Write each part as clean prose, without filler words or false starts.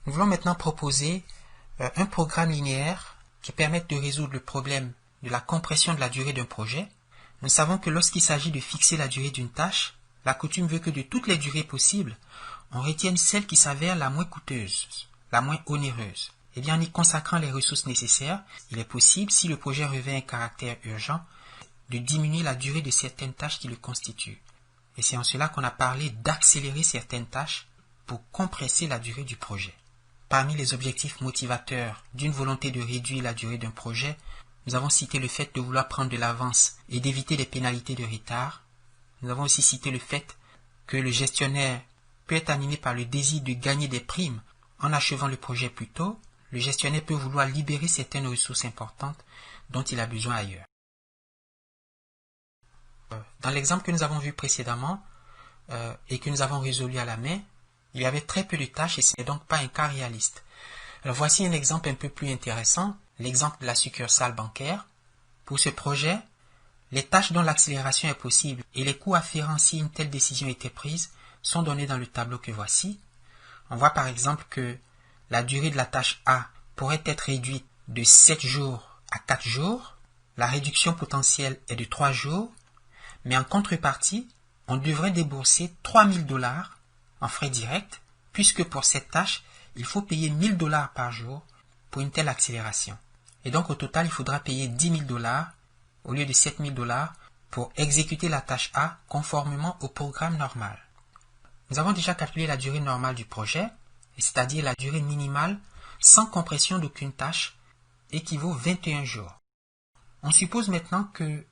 Nous voulons maintenant proposer un programme linéaire qui permette de résoudre le problème de la compression de la durée d'un projet. Nous savons que lorsqu'il s'agit de fixer la durée d'une tâche, la coutume veut que de toutes les durées possibles, on retienne celle qui s'avère la moins coûteuse, la moins onéreuse. Et bien, en y consacrant les ressources nécessaires, il est possible, si le projet revêt un caractère urgent, de diminuer la durée de certaines tâches qui le constituent. Et c'est en cela qu'on a parlé d'accélérer certaines tâches pour compresser la durée du projet. Parmi les objectifs motivateurs d'une volonté de réduire la durée d'un projet, nous avons cité le fait de vouloir prendre de l'avance et d'éviter les pénalités de retard. Nous avons aussi cité le fait que le gestionnaire peut être animé par le désir de gagner des primes en achevant le projet plus tôt. Le gestionnaire peut vouloir libérer certaines ressources importantes dont il a besoin ailleurs. Dans l'exemple que nous avons vu précédemment et que nous avons résolu à la main, il y avait très peu de tâches et ce n'est donc pas un cas réaliste. Alors voici un exemple un peu plus intéressant, l'exemple de la succursale bancaire. Pour ce projet, les tâches dont l'accélération est possible et les coûts afférents si une telle décision était prise sont donnés dans le tableau que voici. On voit par exemple que la durée de la tâche A pourrait être réduite de 7 jours à 4 jours. La réduction potentielle est de 3 jours. Mais en contrepartie, on devrait débourser 3 000 $ en frais directs, puisque pour cette tâche, il faut payer 1 000 $ par jour pour une telle accélération. Et donc au total, il faudra payer 10 000 $ au lieu de 7 000 $ pour exécuter la tâche A conformément au programme normal. Nous avons déjà calculé la durée normale du projet, c'est-à-dire la durée minimale sans compression d'aucune tâche, équivaut 21 jours. On suppose maintenant que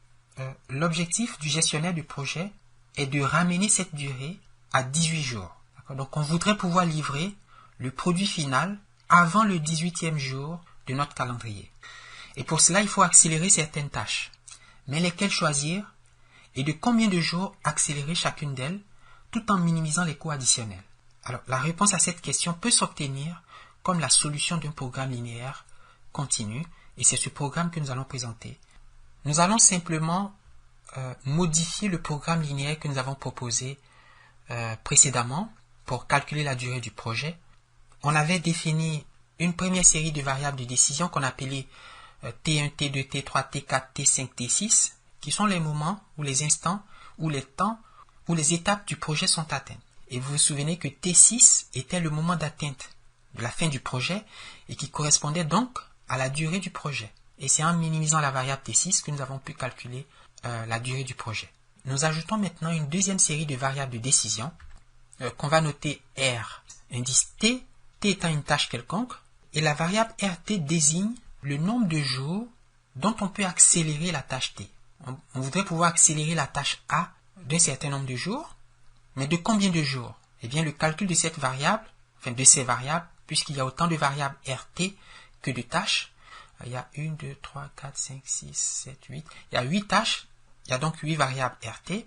l'objectif du gestionnaire du projet est de ramener cette durée à 18 jours. Donc on voudrait pouvoir livrer le produit final avant le 18e jour de notre calendrier. Et pour cela, il faut accélérer certaines tâches. Mais lesquelles choisir et de combien de jours accélérer chacune d'elles tout en minimisant les coûts additionnels? Alors la réponse à cette question peut s'obtenir comme la solution d'un programme linéaire continu et c'est ce programme que nous allons présenter. Nous allons simplement modifier le programme linéaire que nous avons proposé précédemment pour calculer la durée du projet. On avait défini une première série de variables de décision qu'on appelait T1, T2, T3, T4, T5, T6, qui sont les moments ou les instants ou les temps où les étapes du projet sont atteintes. Et vous vous souvenez que T6 était le moment d'atteinte de la fin du projet et qui correspondait donc à la durée du projet. Et c'est en minimisant la variable T6 que nous avons pu calculer la durée du projet. Nous ajoutons maintenant une deuxième série de variables de décision qu'on va noter R, indice T, T étant une tâche quelconque, et la variable RT désigne le nombre de jours dont on peut accélérer la tâche T. On voudrait pouvoir accélérer la tâche A d'un certain nombre de jours, mais de combien de jours? Eh bien, le calcul de cette variable, enfin de ces variables, puisqu'il y a autant de variables RT que de tâches, il y a 1, 2, 3, 4, 5, 6, 7, 8. Il y a 8 tâches, il y a donc 8 variables RT.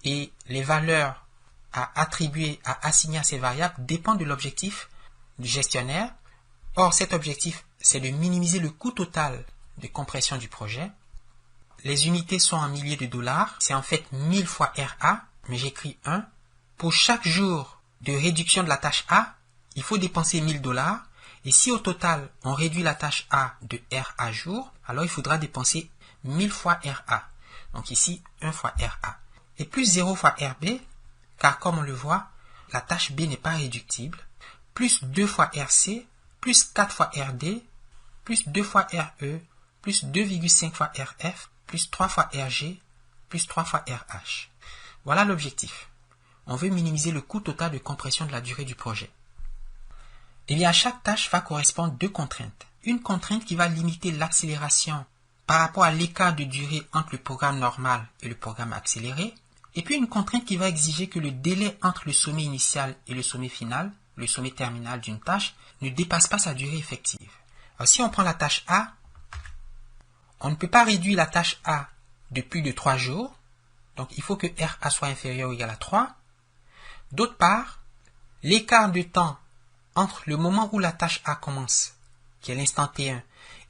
Et les valeurs à attribuer, à assigner à ces variables dépendent de l'objectif du gestionnaire. Or, cet objectif, c'est de minimiser le coût total de compression du projet. Les unités sont en milliers de dollars. C'est en fait 1000 fois RA, mais j'écris 1. Pour chaque jour de réduction de la tâche A, il faut dépenser 1000 $. Et si au total, on réduit la tâche A de RA jour, alors il faudra dépenser 1000 fois RA. Donc ici, 1 fois RA. Et plus 0 fois RB, car comme on le voit, la tâche B n'est pas réductible, plus 2 fois RC, plus 4 fois RD, plus 2 fois RE, plus 2,5 fois RF, plus 3 fois RG, plus 3 fois RH. Voilà l'objectif. On veut minimiser le coût total de compression de la durée du projet. Eh bien, à chaque tâche va correspondre 2 contraintes. Une contrainte qui va limiter l'accélération par rapport à l'écart de durée entre le programme normal et le programme accéléré. Et puis une contrainte qui va exiger que le délai entre le sommet initial et le sommet final, le sommet terminal d'une tâche, ne dépasse pas sa durée effective. Alors si on prend la tâche A, on ne peut pas réduire la tâche A de plus de 3 jours. Donc il faut que RA soit inférieur ou égal à 3. D'autre part, l'écart de temps entre le moment où la tâche A commence, qui est l'instant T1,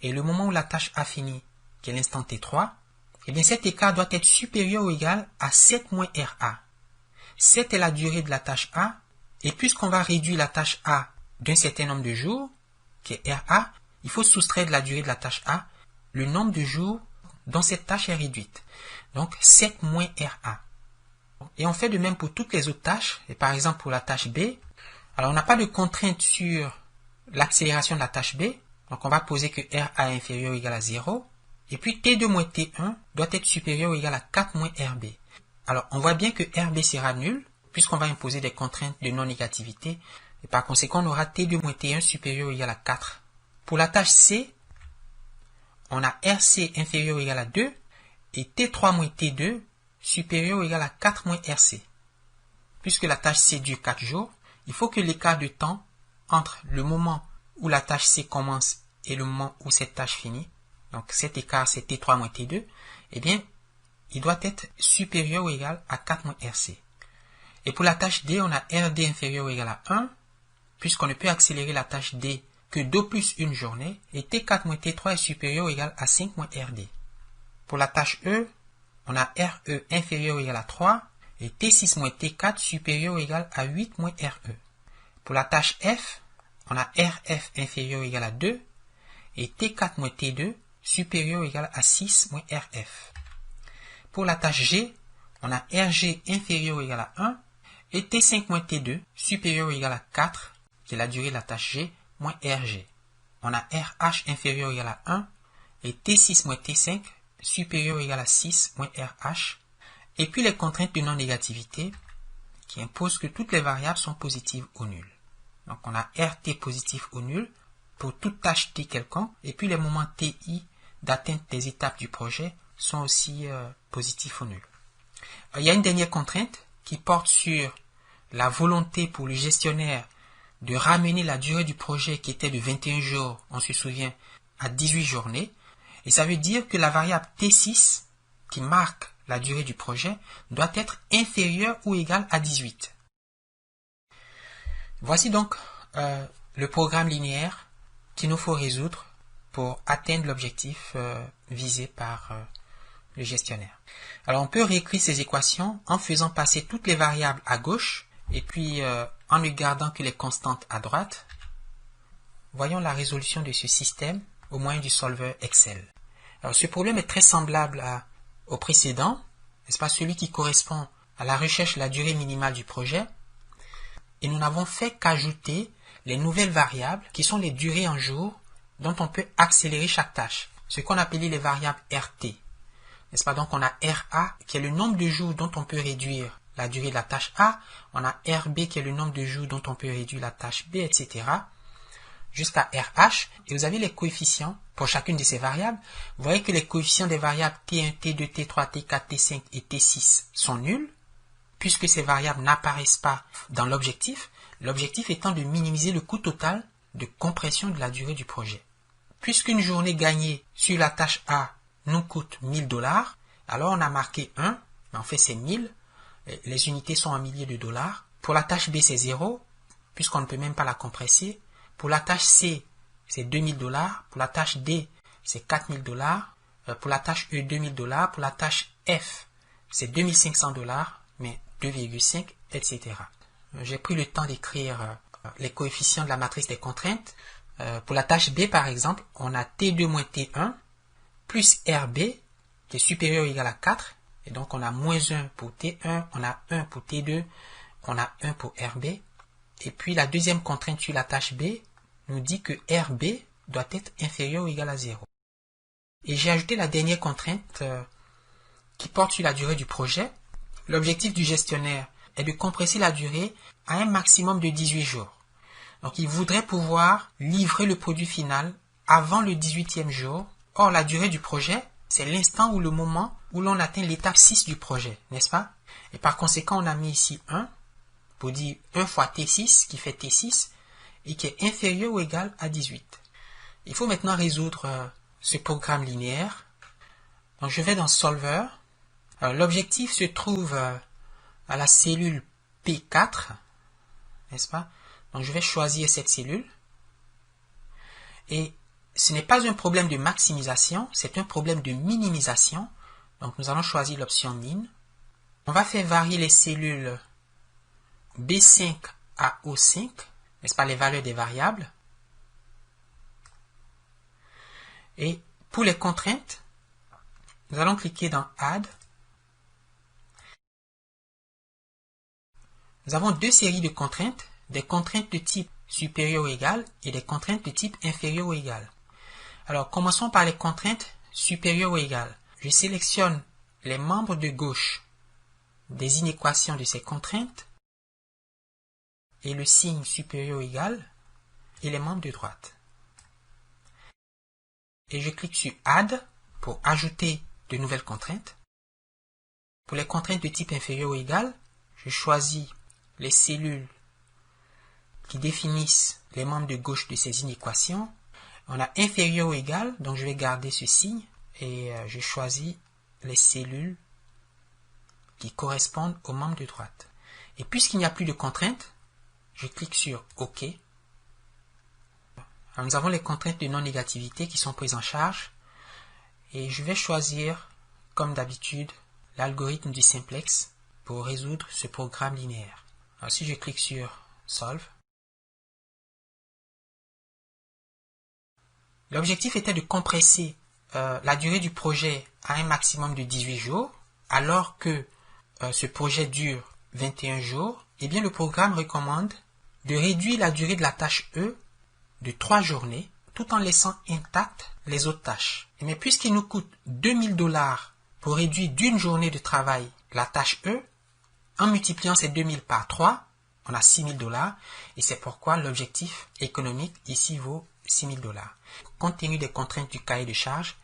et le moment où la tâche A finit, qui est l'instant T3, eh bien cet écart doit être supérieur ou égal à 7 moins RA. 7 est la durée de la tâche A, et puisqu'on va réduire la tâche A d'un certain nombre de jours, qui est RA, il faut soustraire de la durée de la tâche A le nombre de jours dont cette tâche est réduite. Donc 7 moins RA. Et on fait de même pour toutes les autres tâches. Et par exemple pour la tâche B, alors on n'a pas de contrainte sur l'accélération de la tâche B. Donc on va poser que RA est inférieur ou égal à 0. Et puis T2 moins T1 doit être supérieur ou égal à 4 moins RB. Alors on voit bien que RB sera nul, puisqu'on va imposer des contraintes de non-négativité. Et par conséquent, on aura T2 moins T1 supérieur ou égal à 4. Pour la tâche C, on a RC inférieur ou égal à 2 et T3 moins T2 supérieur ou égal à 4 moins RC. Puisque la tâche C dure 4 jours, il faut que l'écart de temps entre le moment où la tâche C commence et le moment où cette tâche finit, donc cet écart c'est T3 moins T2, eh bien, il doit être supérieur ou égal à 4 moins RC. Et pour la tâche D, on a RD inférieur ou égal à 1, puisqu'on ne peut accélérer la tâche D que d'au plus une journée, et T4 moins T3 est supérieur ou égal à 5 moins RD. Pour la tâche E, on a RE inférieur ou égal à 3, et T6 moins T4 supérieur ou égal à 8 moins RE. Pour la tâche F, on a RF inférieur ou égal à 2, et T4 moins T2 supérieur ou égal à 6 moins RF. Pour la tâche G, on a RG inférieur ou égal à 1, et T5 moins T2 supérieur ou égal à 4, qui est la durée de la tâche G, moins RG. On a RH inférieur ou égal à 1, et T6 moins T5 supérieur ou égal à 6 moins RH. Et puis les contraintes de non-négativité, qui imposent que toutes les variables sont positives ou nulles. Donc on a RT positif ou nul pour toute tâche T quelconque, et puis les moments TI d'atteinte des étapes du projet sont aussi positifs ou nuls. Il y a une dernière contrainte qui porte sur la volonté pour le gestionnaire de ramener la durée du projet qui était de 21 jours, on se souvient, à 18 journées. Et ça veut dire que la variable T6, qui marque la durée du projet, doit être inférieure ou égale à 18. Voici donc le programme linéaire qu'il nous faut résoudre pour atteindre l'objectif visé par le gestionnaire. Alors on peut réécrire ces équations en faisant passer toutes les variables à gauche et puis en ne gardant que les constantes à droite. Voyons la résolution de ce système au moyen du solver Excel. Alors ce problème est très semblable au précédent, n'est-ce pas, celui qui correspond à la recherche de la durée minimale du projet. Et nous n'avons fait qu'ajouter les nouvelles variables qui sont les durées en jours dont on peut accélérer chaque tâche, ce qu'on appelait les variables RT. N'est-ce pas? Donc on a RA qui est le nombre de jours dont on peut réduire la durée de la tâche A, on a RB qui est le nombre de jours dont on peut réduire la tâche B, etc. jusqu'à RH, et vous avez les coefficients pour chacune de ces variables. Vous voyez que les coefficients des variables T1, T2, T3, T4, T5 et T6 sont nuls, puisque ces variables n'apparaissent pas dans l'objectif, l'objectif étant de minimiser le coût total de compression de la durée du projet. Puisqu'une journée gagnée sur la tâche A nous coûte 1000 $, alors on a marqué 1, mais en fait c'est 1000, les unités sont en milliers de dollars. Pour la tâche B c'est 0, puisqu'on ne peut même pas la compresser. Pour la tâche C c'est 2000 $, pour la tâche D c'est 4000 $, pour la tâche E 2000 $, pour la tâche F c'est 2500 $, mais 2,5, etc. J'ai pris le temps d'écrire les coefficients de la matrice des contraintes. Pour la tâche B, par exemple, on a T2 moins T1 plus RB qui est supérieur ou égal à 4. Et donc, on a moins 1 pour T1, on a 1 pour T2, on a 1 pour RB. Et puis, la deuxième contrainte sur la tâche B nous dit que RB doit être inférieur ou égal à 0. Et j'ai ajouté la dernière contrainte qui porte sur la durée du projet. L'objectif du gestionnaire est de compresser la durée à un maximum de 18 jours. Donc, il voudrait pouvoir livrer le produit final avant le 18e jour. Or, la durée du projet, c'est l'instant ou le moment où l'on atteint l'étape 6 du projet, n'est-ce pas? Et par conséquent, on a mis ici 1 pour dire 1 fois T6 qui fait T6 et qui est inférieur ou égal à 18. Il faut maintenant résoudre ce programme linéaire. Donc, je vais dans Solver. L'objectif se trouve à la cellule P4, n'est-ce pas? Donc, je vais choisir cette cellule. Et ce n'est pas un problème de maximisation, c'est un problème de minimisation. Donc, nous allons choisir l'option min. On va faire varier les cellules B5 à O5. n'est-ce pas, les valeurs des variables. Et pour les contraintes, nous allons cliquer dans Add. Nous avons deux séries de contraintes, des contraintes de type supérieur ou égal et des contraintes de type inférieur ou égal. Alors, commençons par les contraintes supérieures ou égales. Je sélectionne les membres de gauche des inéquations de ces contraintes et le signe supérieur ou égal et les membres de droite. Et je clique sur Add pour ajouter de nouvelles contraintes. Pour les contraintes de type inférieur ou égal, je choisis les cellules qui définissent les membres de gauche de ces inéquations. On a inférieur ou égal, donc je vais garder ce signe et je choisis les cellules qui correspondent aux membres de droite. Et puisqu'il n'y a plus de contraintes, je clique sur OK. Alors, nous avons les contraintes de non-négativité qui sont prises en charge et je vais choisir, comme d'habitude, l'algorithme du simplex pour résoudre ce programme linéaire. Alors, si je clique sur Solve, l'objectif était de compresser la durée du projet à un maximum de 18 jours, alors que ce projet dure 21 jours. Eh bien, le programme recommande de réduire la durée de la tâche E de 3 journées, tout en laissant intactes les autres tâches. Mais puisqu'il nous coûte 2000 $ pour réduire d'une journée de travail la tâche E, en multipliant ces 2000 par 3, on a 6000 $, et c'est pourquoi l'objectif économique ici vaut 6000 $. Compte tenu des contraintes du cahier de charge,